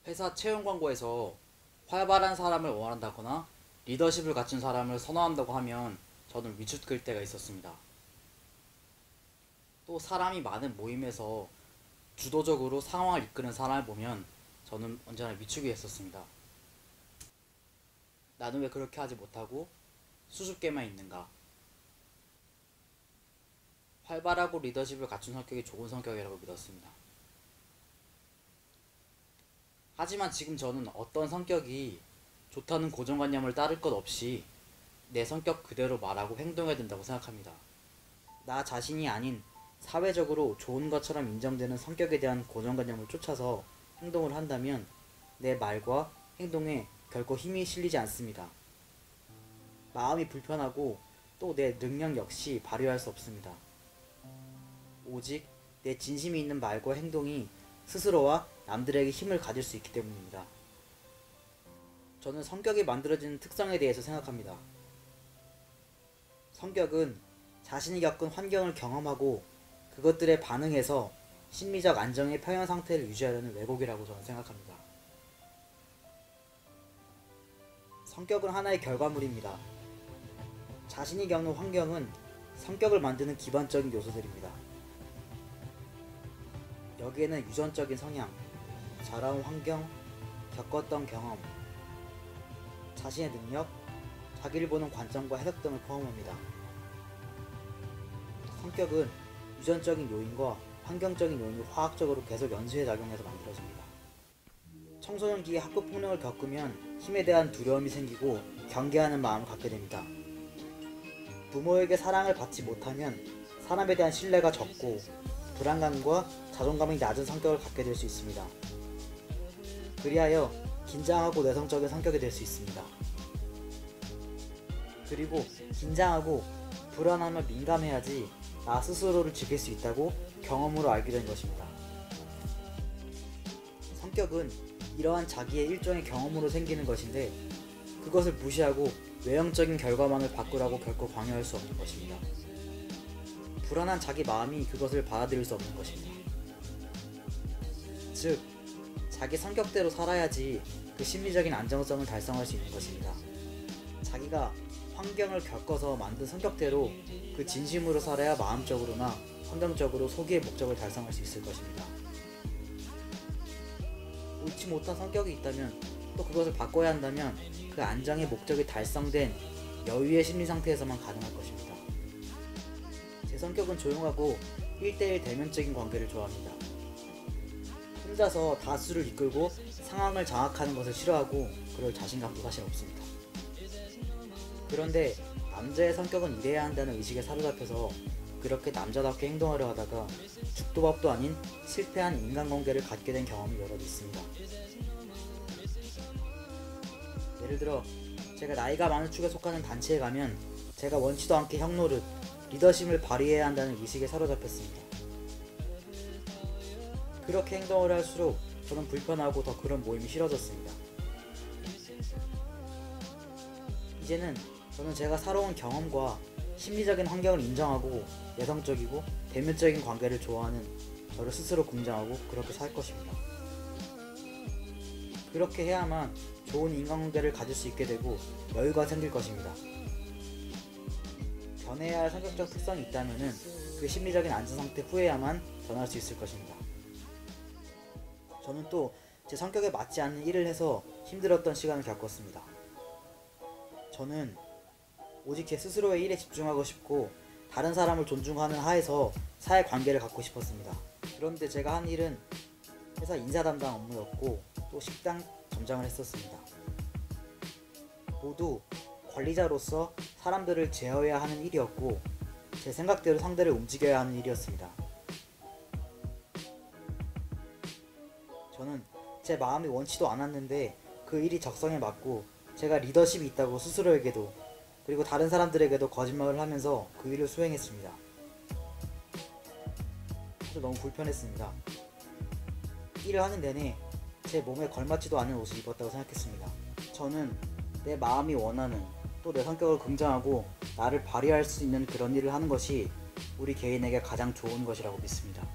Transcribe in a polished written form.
회사 채용 광고에서 활발한 사람을 원한다거나 리더십을 갖춘 사람을 선호한다고 하면 저는 위축될 때가 있었습니다. 또 사람이 많은 모임에서 주도적으로 상황을 이끄는 사람을 보면 저는 언제나 위축이 됐었습니다. 나는 왜 그렇게 하지 못하고 수줍게만 있는가? 활발하고 리더십을 갖춘 성격이 좋은 성격이라고 믿었습니다. 하지만 지금 저는 어떤 성격이 좋다는 고정관념을 따를 것 없이 내 성격 그대로 말하고 행동해야 된다고 생각합니다. 나 자신이 아닌 사회적으로 좋은 것처럼 인정되는 성격에 대한 고정관념을 쫓아서 행동을 한다면 내 말과 행동에 결코 힘이 실리지 않습니다. 마음이 불편하고 또 내 능력 역시 발휘할 수 없습니다. 오직 내 진심이 있는 말과 행동이 스스로와 남들에게 힘을 가질 수 있기 때문입니다. 저는 성격이 만들어지는 특성에 대해서 생각합니다. 성격은 자신이 겪은 환경을 경험하고 그것들에 반응해서 심리적 안정의 평형 상태를 유지하려는 왜곡이라고 저는 생각합니다. 성격은 하나의 결과물입니다. 자신이 겪는 환경은 성격을 만드는 기본적인 요소들입니다. 여기에는 유전적인 성향, 자라온 환경, 겪었던 경험, 자신의 능력, 자기를 보는 관점과 해석 등을 포함합니다. 성격은 유전적인 요인과 환경적인 요인이 화학적으로 계속 연쇄 작용해서 만들어집니다. 청소년기에 학교폭력을 겪으면 힘에 대한 두려움이 생기고 경계하는 마음을 갖게 됩니다. 부모에게 사랑을 받지 못하면 사람에 대한 신뢰가 적고 불안감과 자존감이 낮은 성격을 갖게 될 수 있습니다. 그리하여 긴장하고 내성적인 성격이 될 수 있습니다. 그리고 긴장하고 불안하며 민감해야지 나 스스로를 지킬 수 있다고 경험으로 알게 된 것입니다. 성격은 이러한 자기의 일종의 경험으로 생기는 것인데 그것을 무시하고 외형적인 결과만을 바꾸라고 결코 강요할 수 없는 것입니다. 불안한 자기 마음이 그것을 받아들일 수 없는 것입니다. 즉, 자기 성격대로 살아야지 그 심리적인 안정성을 달성할 수 있는 것입니다. 자기가 환경을 겪어서 만든 성격대로 그 진심으로 살아야 마음적으로나 환경적으로 소기의 목적을 달성할 수 있을 것입니다. 옳지 못한 성격이 있다면 또 그것을 바꿔야 한다면 그 안정의 목적이 달성된 여유의 심리 상태에서만 가능할 것입니다. 제 성격은 조용하고 1대1 대면적인 관계를 좋아합니다. 혼자서 다수를 이끌고 상황을 장악하는 것을 싫어하고 그럴 자신감도 사실 없습니다. 그런데 남자의 성격은 이래야 한다는 의식에 사로잡혀서 그렇게 남자답게 행동하려 하다가 죽도 밥도 아닌 실패한 인간관계를 갖게 된 경험이 여럿 있습니다. 예를 들어 제가 나이가 많은 축에 속하는 단체에 가면 제가 원치도 않게 형 노릇, 리더십을 발휘해야 한다는 의식에 사로잡혔습니다. 그렇게 행동을 할수록 저는 불편하고 더 그런 모임이 싫어졌습니다. 이제는 저는 제가 살아온 경험과 심리적인 환경을 인정하고 내성적이고 대면적인 관계를 좋아하는 저를 스스로 긍정하고 그렇게 살 것입니다. 그렇게 해야만 좋은 인간관계를 가질 수 있게 되고 여유가 생길 것입니다. 변해야 할 성격적 특성이 있다면 그 심리적인 안정 상태 후에야만 변할 수 있을 것입니다. 저는 또 제 성격에 맞지 않는 일을 해서 힘들었던 시간을 겪었습니다. 저는 오직 제 스스로의 일에 집중하고 싶고 다른 사람을 존중하는 하에서 사회관계를 갖고 싶었습니다. 그런데 제가 한 일은 회사 인사 담당 업무였고 또 식당 점장을 했었습니다. 모두 관리자로서 사람들을 제어해야 하는 일이었고 제 생각대로 상대를 움직여야 하는 일이었습니다. 저는 제 마음이 원치도 않았는데 그 일이 적성에 맞고 제가 리더십이 있다고 스스로에게도 그리고 다른 사람들에게도 거짓말을 하면서 그 일을 수행했습니다. 그래서 너무 불편했습니다. 일을 하는 내내 제 몸에 걸맞지도 않은 옷을 입었다고 생각했습니다. 저는 내 마음이 원하는 또 내 성격을 긍정하고 나를 발휘할 수 있는 그런 일을 하는 것이 우리 개인에게 가장 좋은 것이라고 믿습니다.